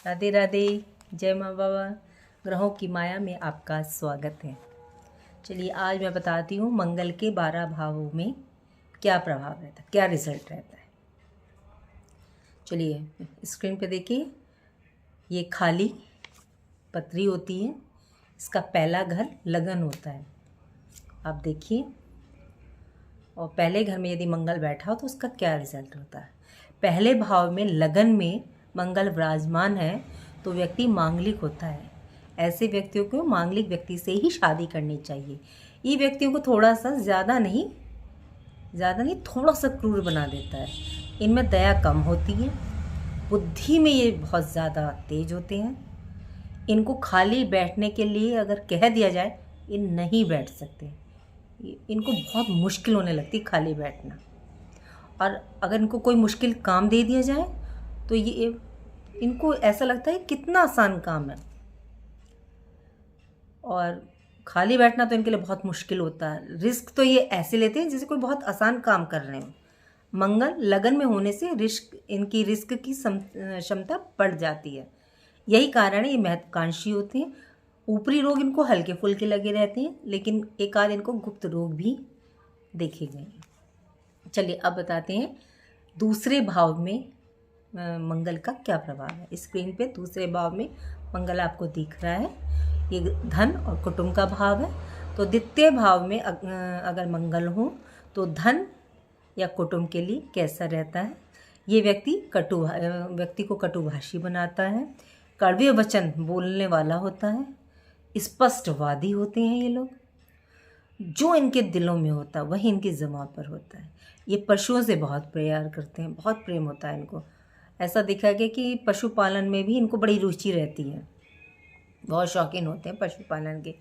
राधे राधे। जय माँ बाबा। ग्रहों की माया में आपका स्वागत है। चलिए आज मैं बताती हूँ मंगल के 12 भावों में क्या प्रभाव रहता है, क्या रिजल्ट रहता है। चलिए स्क्रीन पे देखिए, ये खाली पत्री होती है, इसका पहला घर लगन होता है। आप देखिए, और पहले घर में यदि मंगल बैठा हो तो उसका क्या रिजल्ट होता है। पहले भाव में लगन में मंगल विराजमान है तो व्यक्ति मांगलिक होता है। ऐसे व्यक्तियों को मांगलिक व्यक्ति से ही शादी करनी चाहिए। ये व्यक्तियों को थोड़ा सा ज़्यादा नहीं थोड़ा सा क्रूर बना देता है। इनमें दया कम होती है, बुद्धि में ये बहुत ज़्यादा तेज होते हैं। इनको खाली बैठने के लिए अगर कह दिया जाए, ये नहीं बैठ सकते। इनको बहुत मुश्किल होने लगती खाली बैठना। और अगर इनको कोई मुश्किल काम दे दिया जाए तो ये इनको ऐसा लगता है कितना आसान काम है। और खाली बैठना तो इनके लिए बहुत मुश्किल होता है। रिस्क तो ये ऐसे लेते हैं जैसे कोई बहुत आसान काम कर रहे हो। मंगल लगन में होने से इनकी रिस्क की क्षमता बढ़ जाती है। यही कारण है ये महत्वाकांक्षी होते हैं। ऊपरी रोग इनको हल्के फुल्के लगे रहते हैं, लेकिन एक आध इनको गुप्त रोग भी देखे गए हैं। चलिए अब बताते हैं दूसरे भाव में मंगल का क्या प्रभाव है। स्क्रीन पे दूसरे भाव में मंगल आपको दिख रहा है, ये धन और कुटुंब का भाव है। तो द्वितीय भाव में अगर मंगल हो तो धन या कुटुंब के लिए कैसा रहता है। ये व्यक्ति को कटुभाषी बनाता है, कड़वे वचन बोलने वाला होता है, स्पष्टवादी होते हैं ये लोग। जो इनके दिलों में होता है वही इनकी ज़बान पर होता है। ये पशुओं से बहुत प्यार करते हैं, बहुत प्रेम होता है इनको। ऐसा देखा गया कि पशुपालन में भी इनको बड़ी रुचि रहती है, बहुत शौकीन होते हैं पशुपालन के।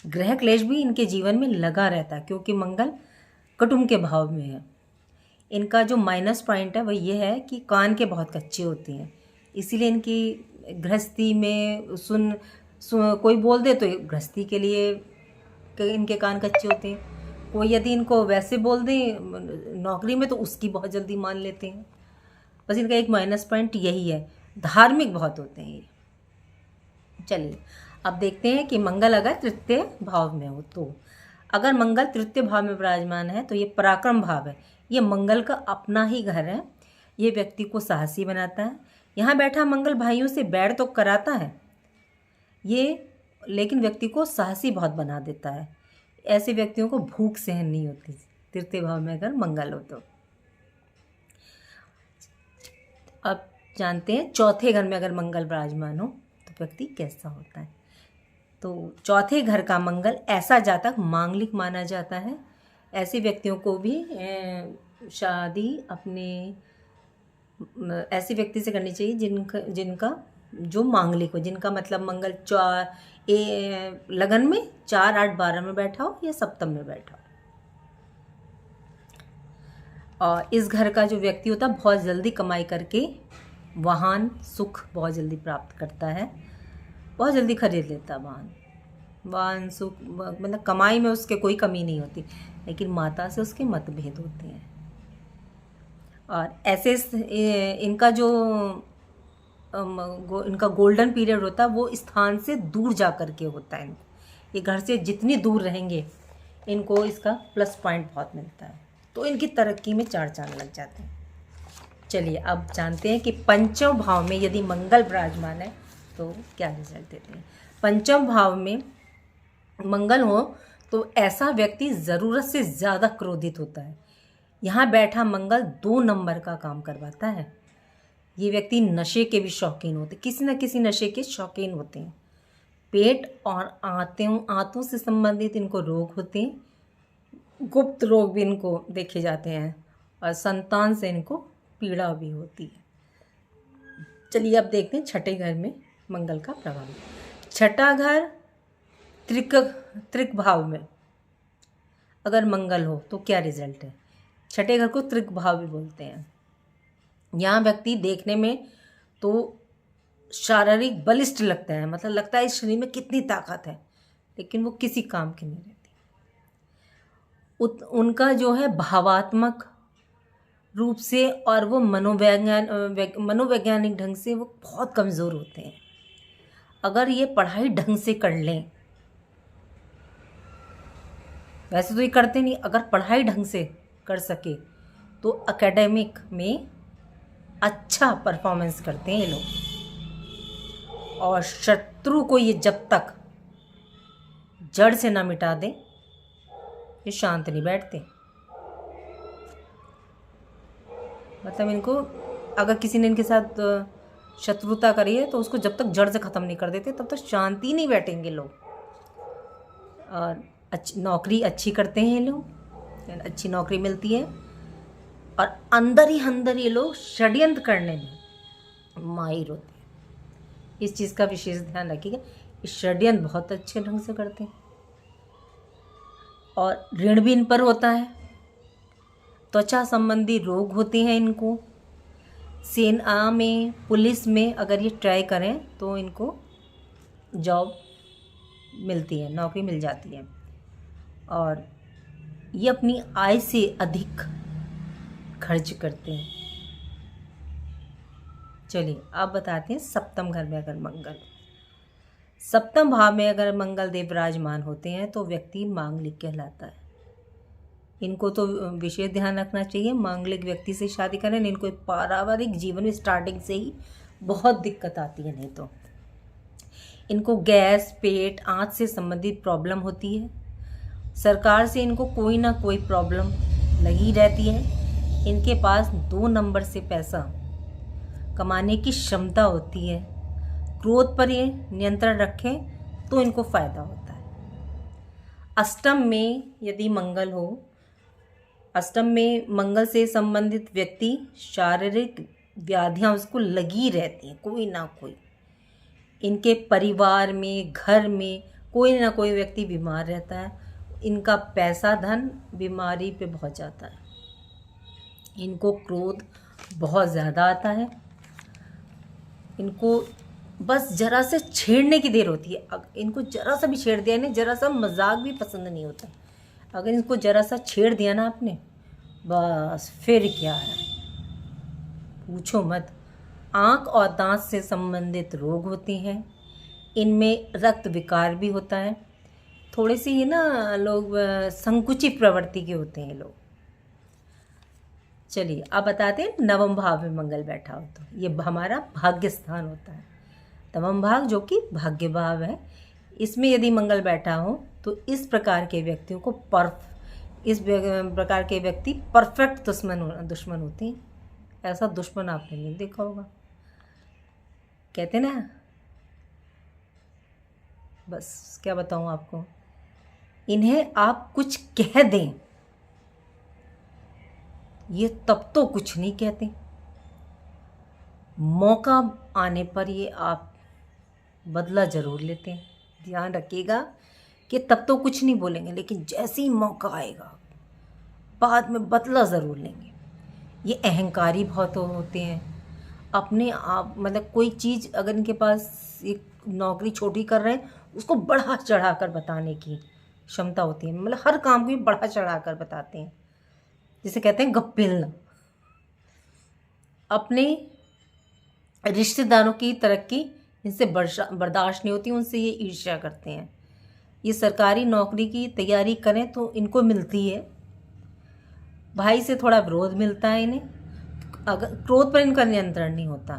ग्रह क्लेश भी इनके जीवन में लगा रहता है क्योंकि मंगल कुटुंब के भाव में है। इनका जो माइनस पॉइंट है वह यह है कि कान के बहुत कच्चे होते हैं, इसीलिए इनकी गृहस्थी में कोई बोल दे तो गृहस्थी के लिए इनके कान कच्चे होते हैं। कोई यदि इनको वैसे बोल दे नौकरी में तो उसकी बहुत जल्दी मान लेते हैं। बस इनका एक माइनस पॉइंट यही है, धार्मिक बहुत होते हैं ये। चलिए अब देखते हैं कि मंगल अगर तृतीय भाव में हो तो। अगर मंगल तृतीय भाव में विराजमान है तो ये पराक्रम भाव है। ये मंगल का अपना ही घर है। ये व्यक्ति को साहसी बनाता है। यहाँ बैठा मंगल भाइयों से बैर तो कराता है ये, लेकिन व्यक्ति को साहसी बहुत बना देता है। ऐसे व्यक्तियों को भूख सहन नहीं होती तृतीय भाव में अगर मंगल हो तो। अब जानते हैं चौथे घर में अगर मंगल विराजमान हो तो व्यक्ति कैसा होता है। तो चौथे घर का मंगल ऐसा जातक मांगलिक माना जाता है। ऐसे व्यक्तियों को भी शादी अपने ऐसे व्यक्ति से करनी चाहिए जिनका जो मांगलिक हो, जिनका मतलब मंगल लगन में 4, 8, 12 में बैठा हो या सप्तम में बैठा हो। और इस घर का जो व्यक्ति होता है बहुत जल्दी कमाई करके वाहन सुख बहुत जल्दी प्राप्त करता है, बहुत जल्दी खरीद लेता है वाहन सुख, मतलब कमाई में उसके कोई कमी नहीं होती। लेकिन माता से उसके मतभेद होते हैं। और ऐसे इनका जो इनका गोल्डन पीरियड होता है वो स्थान से दूर जा कर के होता है। ये घर से जितनी दूर रहेंगे इनको इसका प्लस पॉइंट बहुत मिलता है, तो इनकी तरक्की में 4 चांद लग जाते हैं। चलिए अब जानते हैं कि पंचम भाव में यदि मंगल विराजमान है तो क्या रिजल्ट देते हैं। पंचम भाव में मंगल हो तो ऐसा व्यक्ति ज़रूरत से ज़्यादा क्रोधित होता है। यहाँ बैठा मंगल 2 नंबर का काम करवाता है। ये व्यक्ति नशे के भी शौकीन होते, किसी न किसी नशे के शौकीन होते हैं। पेट और आंतों से संबंधित इनको रोग होते हैं। गुप्त रोग भी इनको देखे जाते हैं और संतान से इनको पीड़ा भी होती है। चलिए अब देखते हैं छठे घर में मंगल का प्रभाव। छठा घर त्रिक भाव में अगर मंगल हो तो क्या रिजल्ट है। छठे घर को त्रिक भाव भी बोलते हैं। यहाँ व्यक्ति देखने में तो शारीरिक बलिष्ठ लगता है, मतलब लगता है इस शरीर में कितनी ताकत है, लेकिन वो किसी काम की नहीं रहती। उनका जो है भावात्मक रूप से और वो मनोवैज्ञानिक ढंग से वो बहुत कमज़ोर होते हैं। अगर ये पढ़ाई ढंग से कर लें, वैसे तो ये करते नहीं, अगर पढ़ाई ढंग से कर सके तो एकेडमिक में अच्छा परफॉर्मेंस करते हैं ये लोग। और शत्रु को ये जब तक जड़ से ना मिटा दें, ये शांत नहीं बैठते। मतलब इनको अगर किसी ने इनके साथ शत्रुता करी है तो उसको जब तक जड़ से ख़त्म नहीं कर देते तब तक शांति नहीं बैठेंगे लोग। और नौकरी अच्छी करते हैं ये लोग, अच्छी नौकरी मिलती है। और अंदर ही अंदर ये लोग षड्यंत्र करने में माहिर होते हैं। इस चीज़ का विशेष ध्यान रखिएगा, इस षड्यंत्र बहुत अच्छे ढंग से करते हैं। और ऋण भी इन पर होता है। त्वचा संबंधी रोग होते हैं इनको। सेना में, पुलिस में अगर ये ट्राई करें तो इनको जॉब मिलती है, नौकरी मिल जाती है। और ये अपनी आय से अधिक खर्च करते हैं। चलिए अब बताते हैं सप्तम घर में अगर मंगल, सप्तम भाव में अगर मंगल देव विराजमान होते हैं तो व्यक्ति मांगलिक कहलाता है। इनको तो विशेष ध्यान रखना चाहिए, मांगलिक व्यक्ति से शादी करें, इनको पारिवारिक जीवन में स्टार्टिंग से ही बहुत दिक्कत आती है। नहीं तो इनको गैस, पेट, आंत से संबंधित प्रॉब्लम होती है। सरकार से इनको कोई ना कोई प्रॉब्लम लगी रहती है। इनके पास 2 नंबर से पैसा कमाने की क्षमता होती है। क्रोध पर ये नियंत्रण रखें तो इनको फ़ायदा होता है। अष्टम में यदि मंगल हो, अष्टम में मंगल से संबंधित व्यक्ति शारीरिक व्याधियाँ उसको लगी रहती हैं, कोई ना कोई। इनके परिवार में, घर में कोई ना कोई व्यक्ति बीमार रहता है। इनका पैसा धन बीमारी पे बहुत जाता है। इनको क्रोध बहुत ज़्यादा आता है। इनको बस ज़रा से छेड़ने की देर होती है। इनको ज़रा सा भी छेड़ दिया ना, ज़रा सा मजाक भी पसंद नहीं होता। अगर इनको ज़रा सा छेड़ दिया ना आपने, बस फिर क्या है पूछो मत। आँख और दांत से संबंधित रोग होते हैं। इनमें रक्त विकार भी होता है। थोड़े से ये ना लोग संकुचित प्रवृत्ति के होते हैं लोग। चलिए अब बताते हैं नवम भाव में मंगल बैठा हो तो ये हमारा भाग्य स्थान होता है। नवम भाव जो कि भाग्य भाव है, इसमें यदि मंगल बैठा हो तो इस प्रकार के व्यक्तियों को इस प्रकार के व्यक्ति परफेक्ट दुश्मन होते हैं। ऐसा दुश्मन आपने नहीं देखा होगा। कहते ना, बस क्या बताऊं आपको, इन्हें आप कुछ कह दें ये तब तो कुछ नहीं कहते। मौका आने पर ये आप बदला ज़रूर लेते हैं। ध्यान रखिएगा कि तब तो कुछ नहीं बोलेंगे, लेकिन जैसे ही मौका आएगा बाद में बदला ज़रूर लेंगे। ये अहंकारी बहुत होते हैं। अपने आप मतलब कोई चीज़ अगर इनके पास एक नौकरी छोटी कर रहे हैं उसको बढ़ा चढ़ा कर बताने की क्षमता होती है। मतलब हर काम को बढ़ा चढ़ा कर बताते हैं, जिसे कहते हैं गप्पिल। अपने रिश्तेदारों की तरक्की इनसे बर्दाश्त नहीं होती, उनसे ये ईर्ष्या करते हैं। ये सरकारी नौकरी की तैयारी करें तो इनको मिलती है। भाई से थोड़ा विरोध मिलता है इन्हें। अगर क्रोध पर इनका नियंत्रण नहीं होता,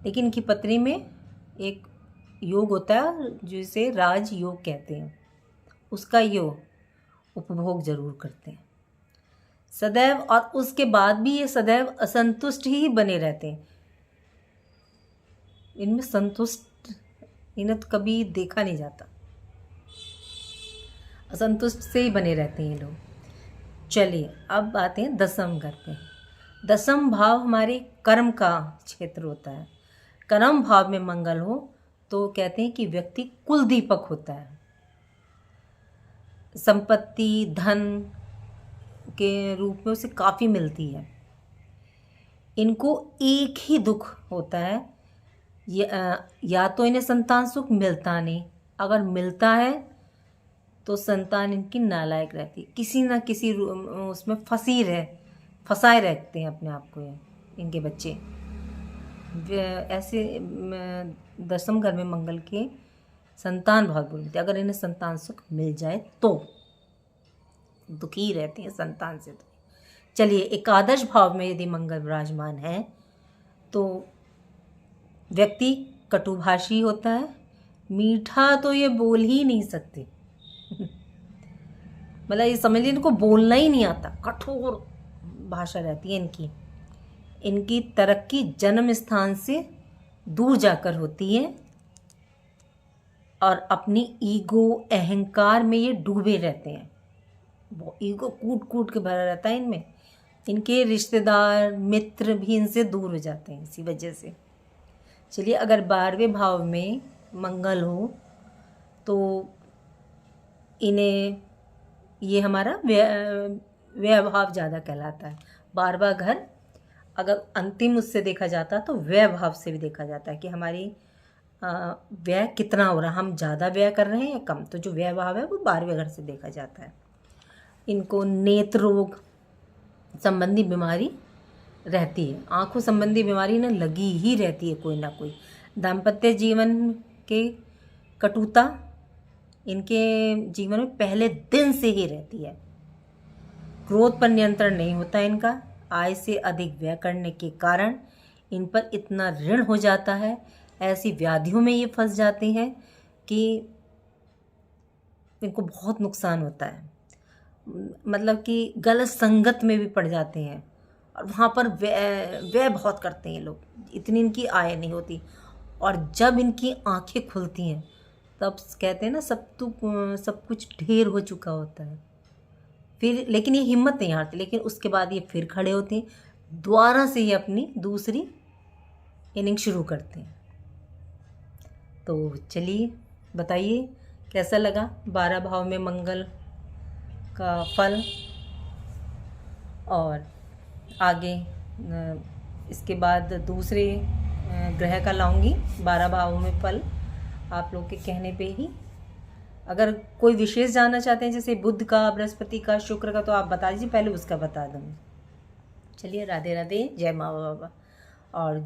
लेकिन इनकी पत्नी में एक योग होता है जिसे राज योग कहते हैं, उसका योग उपभोग जरूर करते हैं सदैव। और उसके बाद भी ये सदैव असंतुष्ट ही बने रहते हैं। इनमें संतुष्ट इन्हें तो कभी देखा नहीं जाता, असंतुष्ट से ही बने रहते हैं ये लोग। चलिए अब आते हैं दसम घर पे। दसम भाव हमारे कर्म का क्षेत्र होता है। कर्म भाव में मंगल हो तो कहते हैं कि व्यक्ति कुल दीपक होता है। संपत्ति धन के रूप में उसे काफ़ी मिलती है। इनको एक ही दुख होता है, या तो इन्हें संतान सुख मिलता नहीं, अगर मिलता है तो संतान इनकी नालायक रहती है, किसी ना किसी उसमें फंसी फंसाए रखते हैं अपने आप को इनके बच्चे। ऐसे दशम घर में मंगल के संतान बहुत बुरी होती है। अगर इन्हें संतान सुख मिल जाए तो दुखी रहती हैं संतान से। तो चलिए, एकादश भाव में यदि मंगल विराजमान है तो व्यक्ति कटुभाषी होता है, मीठा तो ये बोल ही नहीं सकते। मतलब ये समझ लीजिए इनको बोलना ही नहीं आता, कठोर भाषा रहती है इनकी। इनकी तरक्की जन्म स्थान से दूर जाकर होती है और अपनी ईगो अहंकार में ये डूबे रहते हैं। वो ईगो कूट कूट के भरा रहता है इनमें। इनके रिश्तेदार मित्र भी इनसे दूर हो जाते हैं इसी वजह से। चलिए, अगर 12वें भाव में मंगल हो तो इन्हें ये हमारा व्यय भाव ज़्यादा कहलाता है। 12वां घर अगर अंतिम उससे देखा जाता तो व्यय भाव से भी देखा जाता है कि हमारी व्यय कितना हो रहा है, हम ज़्यादा व्यय कर रहे हैं या कम। तो जो व्यय भाव है वो 12वें घर से देखा जाता है। इनको नेत्र रोग संबंधी बीमारी रहती है, आँखों संबंधी बीमारी ना लगी ही रहती है कोई ना कोई। दाम्पत्य जीवन के कटुता इनके जीवन में पहले दिन से ही रहती है। क्रोध पर नियंत्रण नहीं होता इनका। आय से अधिक व्यय करने के कारण इन पर इतना ऋण हो जाता है, ऐसी व्याधियों में ये फंस जाते हैं कि इनको बहुत नुकसान होता है। मतलब कि गलत संगत में भी पड़ जाते हैं और वहाँ पर व्यय बहुत करते हैं लोग, इतनी इनकी आय नहीं होती। और जब इनकी आंखें खुलती हैं तब कहते हैं ना सब कुछ ढेर हो चुका होता है। फिर लेकिन ये हिम्मत नहीं हारते, लेकिन उसके बाद ये फिर खड़े होते हैं, दोबारा से ये अपनी दूसरी इनिंग शुरू करते हैं। तो चलिए बताइए कैसा लगा 12 भाव में मंगल का फल। और आगे इसके बाद दूसरे ग्रह का लाऊंगी 12 भावों में फल आप लोग के कहने पे ही। अगर कोई विशेष जानना चाहते हैं जैसे बुध का, बृहस्पति का, शुक्र का, तो आप बता दीजिए, पहले उसका बता दूँगी। चलिए, राधे राधे, जय माँ बाबा। और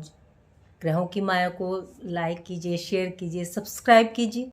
ग्रहों की माया को लाइक कीजिए, शेयर कीजिए, सब्सक्राइब कीजिए।